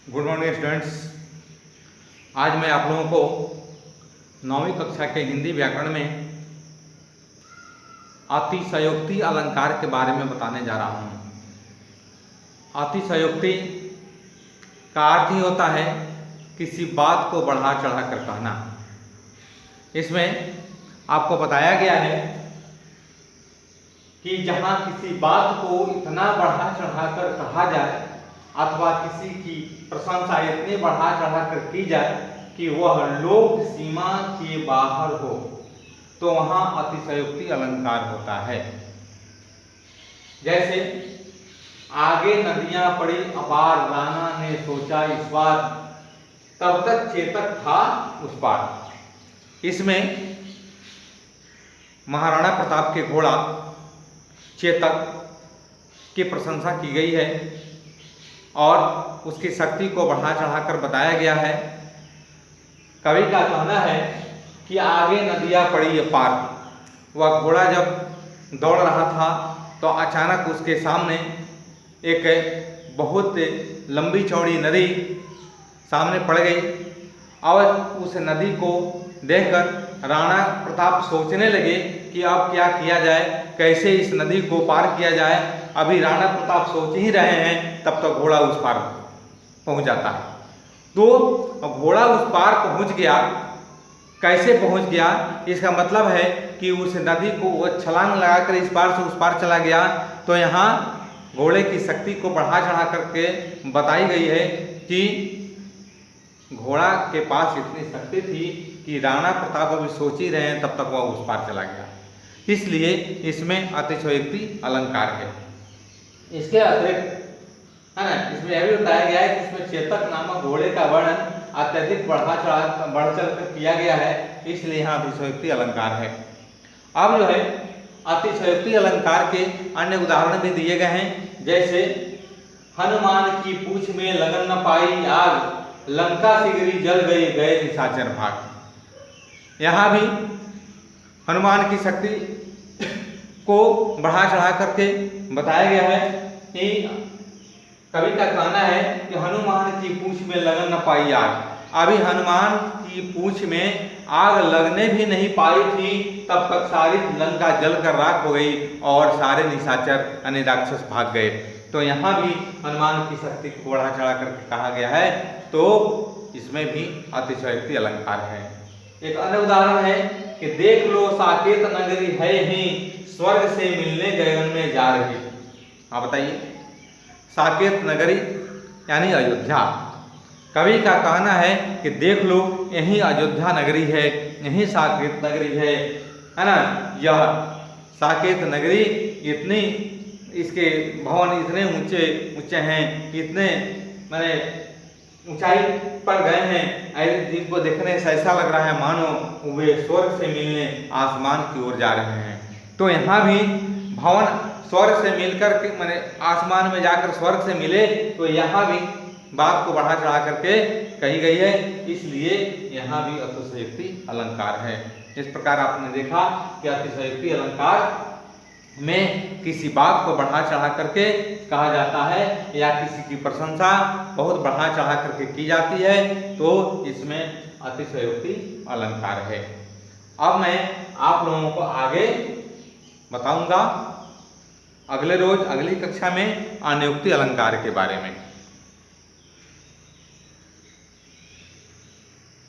Good morning students. आज मैं आप लोगों को 9वीं कक्षा के हिंदी व्याकरण में अतिशयोक्ति अलंकार के बारे में बताने जा रहा हूँ। अतिशयोक्ति का अर्थ ही होता है किसी बात को बढ़ा चढ़ा कर कहना। इसमें आपको बताया गया है कि जहाँ किसी बात को इतना बढ़ा चढ़ा कर कहा जाए अथवा किसी की प्रशंसा इतनी बढ़ा चढ़ा कर की जाए कि वह लोक सीमा के बाहर हो, तो वहाँ अतिशयोक्ति अलंकार होता है। जैसे आगे नदियां पड़ी अपार, राणा ने सोचा इस बार, तब तक चेतक था उस पार। इसमें महाराणा प्रताप के घोड़ा चेतक की प्रशंसा की गई है और उसकी शक्ति को बढ़ा चढ़ाकर बताया गया है। कवि का कहना है कि आगे नदियां पड़ी अपार। वह घोड़ा जब दौड़ रहा था तो अचानक उसके सामने एक बहुत लंबी चौड़ी नदी सामने पड़ गई और उस नदी को देखकर राणा प्रताप सोचने लगे कि अब क्या किया जाए, कैसे इस नदी को पार किया जाए। अभी राणा प्रताप सोच ही रहे हैं, तब तक घोड़ा उस पार पहुंच जाता है। तो घोड़ा उस पार पहुंच गया। कैसे पहुंच गया, इसका मतलब है कि उस नदी को वो छलांग लगाकर इस पार से उस पार चला गया। तो यहाँ घोड़े की शक्ति को बढ़ा चढ़ा करके बताई गई है कि घोड़ा के पास इतनी शक्ति थी कि राणा प्रताप अभी सोच ही रहे हैं, तब तक वह उस पार चला गया। इसलिए इसमें अतिशयोक्ति अलंकार है। इसके अतिरिक्त है ना, इसमें यह भी बताया गया है कि इसमें चेतक नामक घोड़े का वर्णन अत्यधिक बढ़ चढ़ कर किया गया है, इसलिए यहाँ अतिशयोक्ति अलंकार है। अब जो है अतिशयोक्ति अलंकार के अन्य उदाहरण भी दिए गए हैं। जैसे हनुमान की पूंछ में लगन न पाई आग, लंका सिगरी जल गई गए निशाचर भाग। यहाँ भी हनुमान की शक्ति को बढ़ा चढ़ा करके बताया गया है कि कवि का कहना है कि हनुमान की पूंछ में लगन न पाई आग। अभी हनुमान की पूंछ में आग लगने भी नहीं पाई थी, तब तक सारी लंका जलकर राख हो गई और सारे निशाचर यानी राक्षस भाग गए। तो यहाँ भी हनुमान की शक्ति को बढ़ा चढ़ा करके कहा गया है, तो इसमें भी अतिशयोक्ति अलंकार है। एक अन्य उदाहरण है कि देख लो साकेत नगरी है ही, स्वर्ग से मिलने गगन में जा रही। हाँ बताइए, साकेत नगरी यानी अयोध्या। कवि का कहना है कि देख लो यही अयोध्या नगरी है, यही साकेत नगरी है ना। यह साकेत नगरी इतनी, इसके भवन इतने ऊंचे ऊंचे हैं, इतने माने ऊंचाई पर गए हैं, जिनको देखने से ऐसा लग रहा है मानो वे स्वर्ग से मिलने आसमान की ओर जा रहे हैं। तो यहाँ भी भवन स्वर्ग से मिलकर के माने आसमान में जाकर स्वर्ग से मिले, तो यहाँ भी बात को बढ़ा चढ़ा करके कही गई है, इसलिए यहाँ भी अतिशयोक्ति अलंकार है। इस प्रकार आपने देखा कि अतिशयोक्ति अलंकार में किसी बात को बढ़ा चढ़ा करके कहा जाता है या किसी की प्रशंसा बहुत बढ़ा चढ़ा करके की जाती है, तो इसमें अतिशयोक्ति अलंकार है। अब मैं आप लोगों को आगे बताऊंगा अगले रोज अगली कक्षा में अनियुक्ति अलंकार के बारे में।